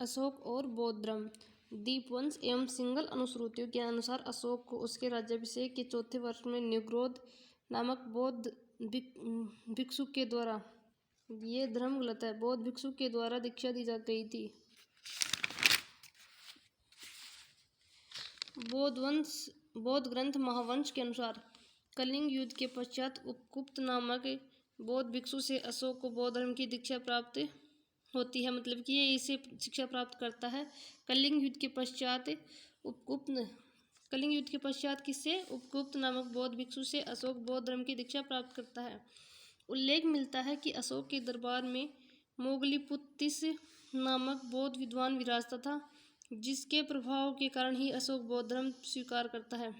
अशोक और बौद्ध धर्म। दीपवंश एवं सिंगल अनुश्रुतियों के अनुसार अशोक को उसके राज्याभिषेक के चौथे वर्ष में न्यग्रोध नामक बौद्ध भिक्षु के द्वारा, ये धर्म गलत है, बौद्ध भिक्षु के द्वारा दीक्षा दी जा गई थी। बौद्ध ग्रंथ महावंश के अनुसार कलिंग युद्ध के पश्चात उपकुप्त नामक बौद्ध भिक्षु से अशोक को बौद्ध धर्म की दीक्षा प्राप्त होती है, मतलब कि ये इसे शिक्षा प्राप्त करता है। कलिंग युद्ध के पश्चात किससे? उपकुप्त नामक बौद्ध भिक्षु से अशोक बौद्ध धर्म की दीक्षा प्राप्त करता है। उल्लेख मिलता है कि अशोक के दरबार में मोगलीपुत्तिस नामक बौद्ध विद्वान विराजता था, जिसके प्रभाव के कारण ही अशोक बौद्ध धर्म स्वीकार करता है।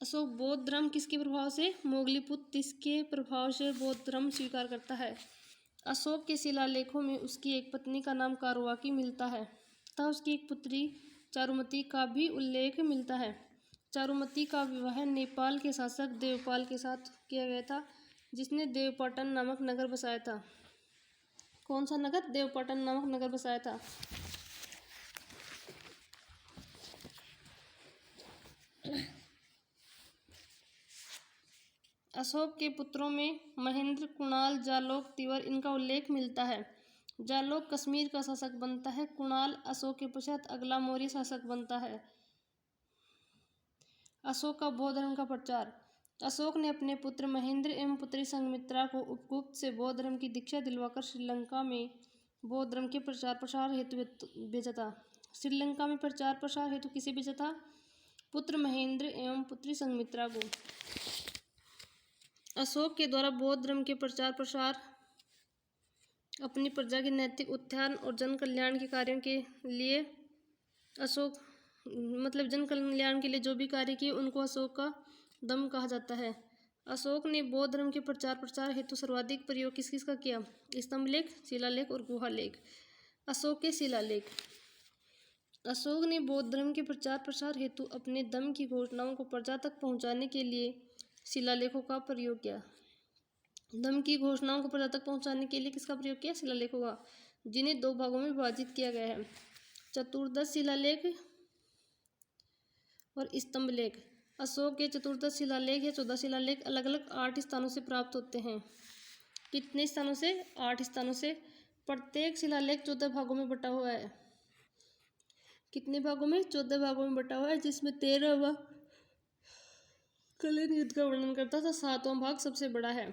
अशोक बौद्ध धर्म किसके प्रभाव से? मोगलीपुत्तिस के प्रभाव से बौद्ध धर्म स्वीकार करता है। अशोक के शिलालेखों में उसकी एक पत्नी का नाम कारवाकी मिलता है तथा उसकी एक पुत्री चारुमती का भी उल्लेख मिलता है। चारुमती का विवाह नेपाल के शासक देवपाल के साथ किया गया था, जिसने देवपाटन नामक नगर बसाया था। कौन सा नगर? देवपाटन नामक नगर बसाया था। अशोक के पुत्रों में महेंद्र, कुणाल, जालोक, तिवर इनका उल्लेख मिलता है। जालोक कश्मीर का शासक बनता है। कुणाल अशोक के पश्चात अगला मौर्य शासक बनता है। अशोक का बौद्ध धर्म का प्रचार। अशोक ने अपने पुत्र महेंद्र एवं पुत्री संघमित्रा को उपगुप्त से बौद्ध धर्म की दीक्षा दिलवाकर श्रीलंका में बौद्ध धर्म के प्रचार प्रसार हेतु भेजा था। श्रीलंका में प्रचार प्रसार हेतु किसे भेजा था? पुत्र महेंद्र एवं पुत्री संघमित्रा को। अशोक के द्वारा बौद्ध धर्म के प्रचार प्रसार, अपनी प्रजा के नैतिक उत्थान और जन कल्याण के कार्यों के लिए जन कल्याण के लिए जो भी कार्य किए उनको अशोक का दम कहा जाता है। अशोक ने बौद्ध धर्म के प्रचार प्रसार हेतु सर्वाधिक प्रयोग किस किस का किया? स्तंभलेख, शिलालेख और गुहालेख। अशोक के शिलालेख। अशोक ने बौद्ध धर्म के प्रचार प्रसार हेतु अपने दम की घोषणाओं को प्रजा तक पहुंचाने के लिए शिलालेखों का प्रयोग किया। दम की घोषणाओं को प्रजा तक पहुंचाने के लिए किसका प्रयोग किया? शिलालेखों का, जिन्हें दो भागों में विभाजित किया गया है, चतुर्दश शिलालेख और स्तंभलेख। अशोक के चतुर्दश शिलालेख या 14 शिलालेख अलग अलग 8 स्थानों से प्राप्त होते हैं। कितने स्थानों से? 8 स्थानों से। प्रत्येक शिलालेख 14 भागों में बटा हुआ है। कितने भागों में? 14 भागों में बटा हुआ है, जिसमें 13वां कलिंग युद्ध का वर्णन करता था। 7वां भाग सबसे बड़ा है।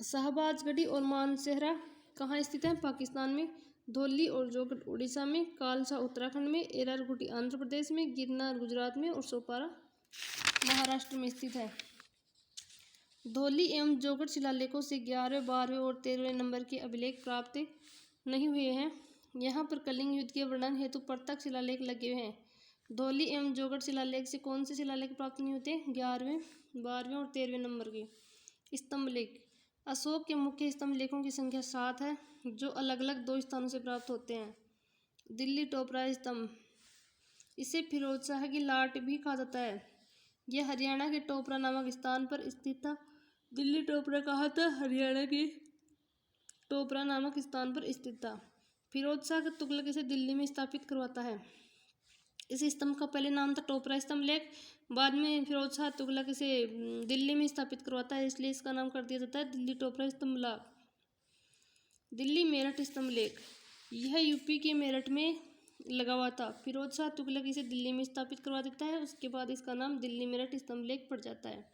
शाहबाजगढ़ी और मानसेहरा कहाँ स्थित है? पाकिस्तान में। धौली और जोगड़ उड़ीसा में, कालसा उत्तराखंड में, एरारकुटी आंध्र प्रदेश में, गिरनार गुजरात में और सोपारा महाराष्ट्र में स्थित है। धौली एवं जोगड़ शिलालेखों से 11वें, 12वें और 13वें नंबर के अभिलेख प्राप्त नहीं हुए हैं। यहाँ पर कलिंग युद्ध के वर्णन हेतु प्रत्यक्ष शिलालेख लगे हुए हैं। धौली एवं जोगड़ शिलालेख से कौन से शिलालेख प्राप्त नहीं होते? 11वें, 12वें और 13वें नंबर के। स्तंभलेख। अशोक के मुख्य स्तंभलेखों की संख्या 7 है, जो अलग अलग 2 स्थानों से प्राप्त होते हैं। दिल्ली टोपरा स्तंभ, इसे फिरोज शाह की लाट भी कहा जाता है। यह हरियाणा के टोपरा नामक स्थान पर स्थित था। दिल्ली टोपरा कहाँ था? हरियाणा के टोपरा नामक स्थान पर स्थित था। फिरोज शाह का तुगलक इसे दिल्ली में स्थापित करवाता है। इस स्तंभ का पहले नाम था टोपरा स्तंभलेख, बाद में फिरोज शाह तुगलक इसे दिल्ली में स्थापित करवाता है, इसलिए इसका नाम कर दिया जाता है दिल्ली टोपरा स्तंभलेख। दिल्ली मेरठ स्तंभलेख, यह यूपी के मेरठ में लगा हुआ था। फिरोज शाह तुगलक इसे दिल्ली में स्थापित करवा देता है, उसके बाद इसका नाम दिल्ली मेरठ स्तंभलेख पड़ जाता है।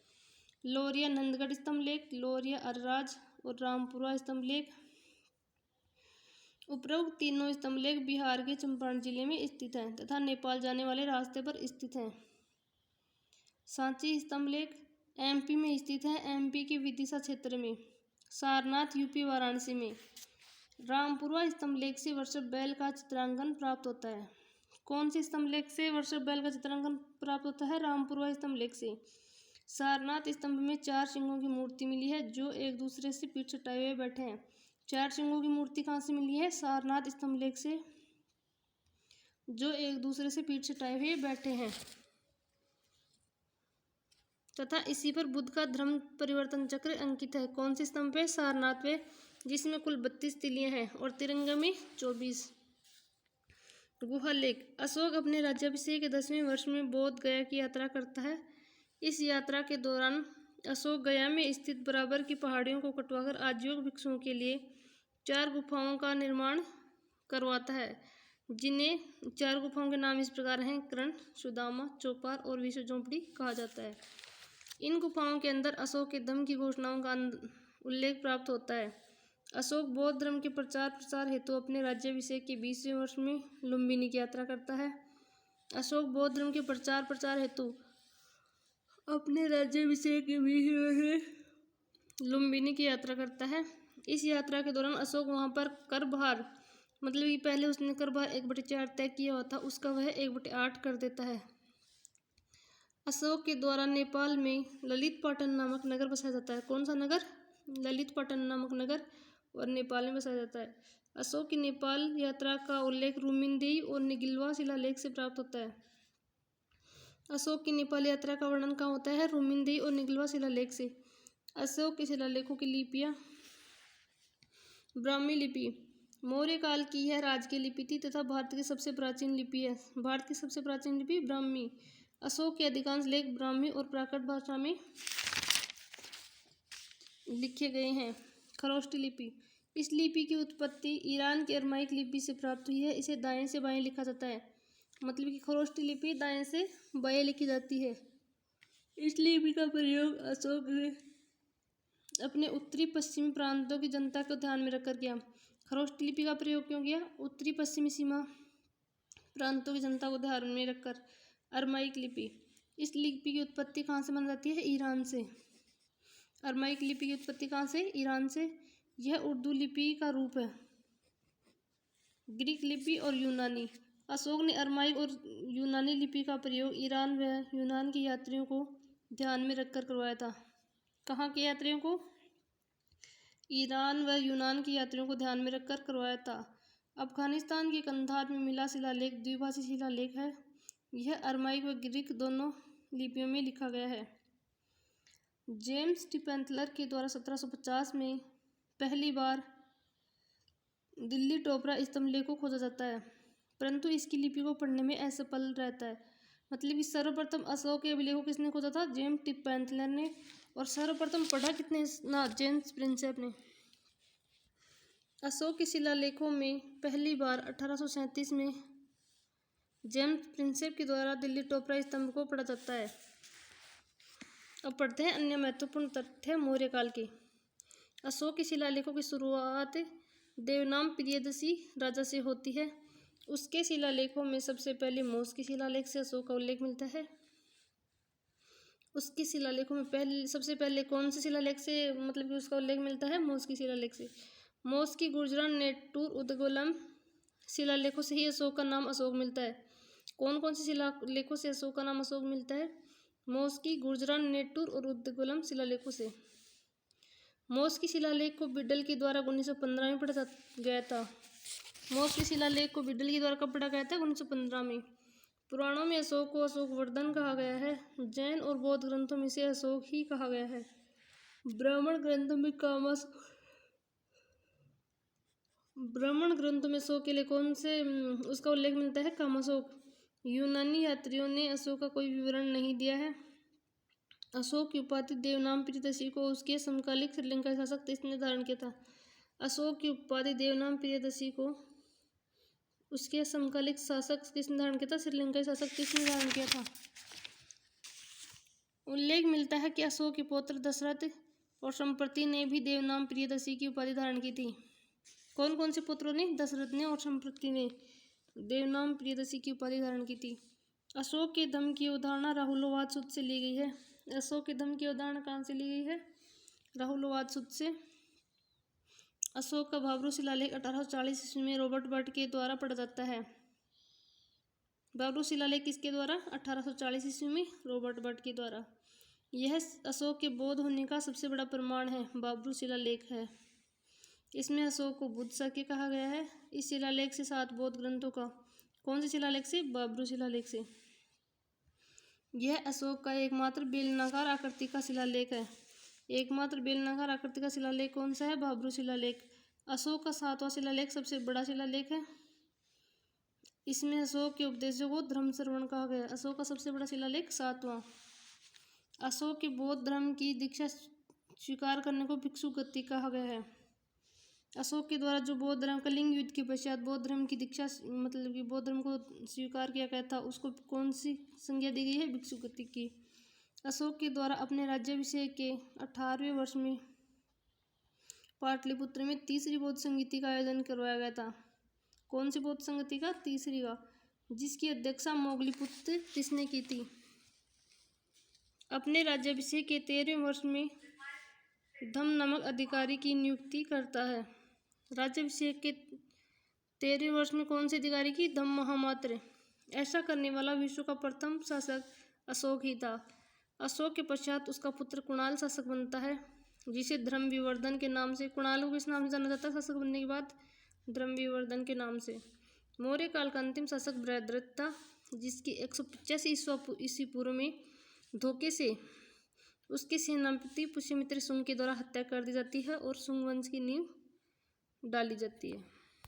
लौरिया नंदगढ़ स्तंभलेख, लौरिया अरराज और रामपुरा स्तंभलेख। उपरोक्त तीनों स्तंभलेख बिहार के चंपारण जिले में स्थित हैं तथा नेपाल जाने वाले रास्ते पर स्थित हैं। सांची स्तंभलेख एमपी में स्थित है, एमपी के विदिशा क्षेत्र में। सारनाथ यूपी वाराणसी में। रामपुरा स्तंभलेख से वृषभ बैल का चित्रांकन प्राप्त होता है। कौन से स्तंभलेख से वृषभ बैल का चित्रांकन प्राप्त होता है? रामपुरा स्तंभलेख से। सारनाथ स्तंभ में 4 सिंहों की मूर्ति मिली है, जो एक दूसरे से पीठ सटाए हुए बैठे हैं। 4 सिंहों की मूर्ति कहाँ से मिली है? सारनाथ स्तंभलेख से, जो एक दूसरे से पीठ सटाए हुए बैठे हैं। तथा इसी पर बुद्ध का धर्म परिवर्तन चक्र अंकित है। कौन से स्तंभ पे? सारनाथ पे, जिसमें कुल 32 तिलियां हैं और तिरंगा में 24। गुहा लेक। अशोक अपने राज्याभिषेक के 10वें वर्ष में बोध गया की यात्रा करता है। इस यात्रा के दौरान अशोक गया में स्थित बराबर की पहाड़ियों को कटवाकर आजीवन भिक्षुओं के लिए 4 गुफाओं का निर्माण करवाता है, जिन्हें 4 गुफाओं के नाम इस प्रकार हैं: कर्ण, सुदामा, चौपार और विश्व झोंपड़ी कहा जाता है। इन गुफाओं के अंदर अशोक के धम्म की घोषणाओं का उल्लेख प्राप्त होता है। अशोक बौद्ध धर्म के प्रचार प्रसार हेतु अपने राज्याभिषेक के 20वें वर्ष में लुम्बिनी की यात्रा करता है। अशोक बौद्ध धर्म के प्रचार हेतु अपने राज्याभिषेक के 20वें वर्ष में लुम्बिनी की यात्रा करता है। इस यात्रा के दौरान अशोक वहां पर कर भार, मतलब कि पहले उसने कर भार 1/4 तय किया हुआ था, उसका वह 1/8 कर देता है। अशोक के द्वारा नेपाल में ललित पाटन नामक नगर बसाया जाता है। कौन सा नगर? ललित पाटन नामक नगर और नेपाल में बसाया जाता है। अशोक की नेपाल यात्रा का उल्लेख रुमिनदेही और निगिलवा शिलालेख से प्राप्त होता है। अशोक की नेपाल यात्रा का वर्णन कहाँ होता है? रुमिनदेही और निगिलवा शिलालेख से। अशोक के शिलालेखों की लिपियाँ: ब्राह्मी लिपि मौर्य काल की यह राजकीय लिपि थी तथा भारत की सबसे प्राचीन लिपि है। भारत की सबसे प्राचीन लिपि ब्राह्मी। अशोक के अधिकांश लेख ब्राह्मी और प्राकृत भाषा में लिखे गए हैं। खरोष्टी लिपि। इस लिपि की उत्पत्ति ईरान की अरमाइक लिपि से प्राप्त हुई है। इसे दाएं से बाएं लिखा जाता है, मतलब कि खरोष्टी लिपि दाएं से बाएं लिखी जाती है। इस लिपि का प्रयोग अशोक ने अपने उत्तरी पश्चिमी प्रांतों की जनता को ध्यान में रखकर किया। खरोष्टी लिपि का प्रयोग क्यों किया? उत्तरी पश्चिमी सीमा प्रांतों की जनता को ध्यान में रखकर। अरमाइक लिपि। इस लिपि की उत्पत्ति कहाँ से मानी जाती है? ईरान से। अरमाइक लिपि की उत्पत्ति कहाँ से? ईरान से। यह उर्दू लिपि का रूप है। ग्रीक लिपि और यूनानी। अशोक ने अरमाइक और यूनानी लिपि का प्रयोग ईरान व यूनान के यात्रियों को ध्यान में रखकर करवाया था। कहाँ के यात्रियों को? ईरान व यूनान के यात्रियों को ध्यान में रखकर करवाया था। अफगानिस्तान के कंधार में मिला शिलालेख द्विभाषी शिलालेख है। यह अरमाइक व ग्रीक दोनों लिपियों में लिखा गया है। जेम्स टिपेंथलर के द्वारा 1750 में पहली बार दिल्ली टोपरा स्तंभलेख को खोजा जाता है, परंतु इसकी लिपि को पढ़ने में असफल रहता है। मतलब कि सर्वप्रथम अशोक के अभिलेखों किसने खोजा था? जेम्स टिपेंथलर ने। और सर्वप्रथम पढ़ा कितने ना? जेम्स प्रिंसेप ने। अशोक के शिलालेखों में पहली बार 1837 में जेम्स प्रिंसेप के द्वारा दिल्ली टोपरा स्तंभ को पढ़ा जाता है। अब पढ़ते हैं अन्य महत्वपूर्ण तथ्य मौर्य काल के। अशोक के शिलालेखों की शुरुआत देवनाम प्रियदर्शी राजा से होती है। उसके शिलालेखों में सबसे पहले मोस के शिलालेख से अशोक का उल्लेख मिलता है। उसके शिलालेखों में सबसे पहले कौन से शिलालेख से मतलब कि उसका उल्लेख मिलता है? मोस की शिलालेख से। मोस की गुर्जरान, नेट्टूर, उदगोलम शिलालेखों से ही अशोक का नाम अशोक मिलता है। कौन कौन से शिलालेखों से अशोक का नाम अशोक मिलता है? मोस की, गुर्जरान, नेट्टूर और उदगोलम शिलालेखों से। मोस की शिलालेख को बिडल के द्वारा 1915 में पढ़ा गया था। मोस के शिलालेख को बिडल के द्वारा कब पढ़ा गया था? 1915 में। पुराणों में अशोक को अशोकवर्धन कहा गया है। जैन और बौद्ध ग्रंथों में इसे अशोक ही कहा गया है। ब्राह्मण ग्रंथों में अशोक के लिए कौन से उसका उल्लेख मिलता है? कामाशोक। यूनानी यात्रियों ने अशोक का कोई विवरण नहीं दिया है। अशोक की उपाधि देवनाम प्रियदर्शी को उसके समकालिक श्रीलंकाई शासक किसने धारण किया था? अशोक की उपाधि देवनाम प्रियदर्शी को उसके समकालिक शासक किसने धारण किया था? श्रीलंकाई शासक किसने धारण किया था? उल्लेख मिलता है कि अशोक के पौत्र दशरथ और संप्रति ने भी देवनाम प्रियदर्शी की उपाधि धारण की थी। कौन कौन से पुत्रों ने? दशरथ ने और संप्रति ने देवनाम प्रियदर्शी की उपाधि धारण की थी। अशोक के धम्म की अवधारणा राहुलोवाद सूत्र से ली गई है। अशोक के धम्म की अवधारणा कहाँ से ली गई है? राहुलोवाद सूत्र से। अशोक का भाब्रू शिलालेख 1840 ईस्वी में रॉबर्ट बर्ट के द्वारा पढ़ा जाता है। भाब्रू शिलालेख किसके द्वारा? 1840 ईस्वी में रॉबर्ट बर्ट के द्वारा। यह अशोक के बौद्ध होने का सबसे बड़ा प्रमाण है। भाब्रू शिलालेख है। इसमें अशोक को बुद्ध शाक्य कहा गया है। इस शिलालेख से 7 बौद्ध ग्रंथों का, कौन से शिलालेख से? भाब्रू शिलालेख से। यह अशोक का एकमात्र बेलनाकार आकृति का शिलालेख है। एकमात्र बेलनाकार आकृति का शिलालेख कौन सा है? भाब्रू शिलालेख। अशोक का 7वां शिलालेख सबसे बड़ा शिलालेख है। इसमें अशोक के उपदेशों को धर्म श्रवण कहा गया। अशोक का सबसे बड़ा शिलालेख 7वां। अशोक के बौद्ध धर्म की दीक्षा स्वीकार करने को भिक्षु गति कहा गया है। अशोक के द्वारा जो बौद्ध धर्म कलिंग युद्ध के पश्चात बौद्ध धर्म की दीक्षा मतलब कि बौद्ध धर्म को स्वीकार किया गया था, उसको कौन सी संज्ञा दी गई है? भिक्षु गति की। अशोक के द्वारा अपने राज्याभिषेक के 18वें वर्ष में पाटलिपुत्र में तीसरी बौद्ध संगीति का आयोजन करवाया गया था। कौन सी बौद्ध संगीति का? तीसरी का, जिसकी अध्यक्षता मोगलीपुत्र तिसने की थी। अपने राज्याभिषेक के 13वें वर्ष में धम्म नामक अधिकारी की नियुक्ति करता है। राज्याभिषेक के 13वें वर्ष में कौन से अधिकारी की? धम्म महामात्र। ऐसा करने वाला विश्व का प्रथम शासक अशोक ही था। अशोक के पश्चात उसका पुत्र कुणाल शासक बनता है, जिसे धर्म विवर्धन के नाम से, कुणाल को किस नाम से जाना जाता है शासक बनने के बाद? धर्म विवर्धन के नाम से। मौर्य काल का अंतिम शासक बृहद्रथ था, जिसकी 185 ईस्वी पूर्व में धोखे से उसके सेनापति पुष्यमित्र शुंग के द्वारा हत्या कर दी जाती है और शुंग वंश की नींव डाली जाती है।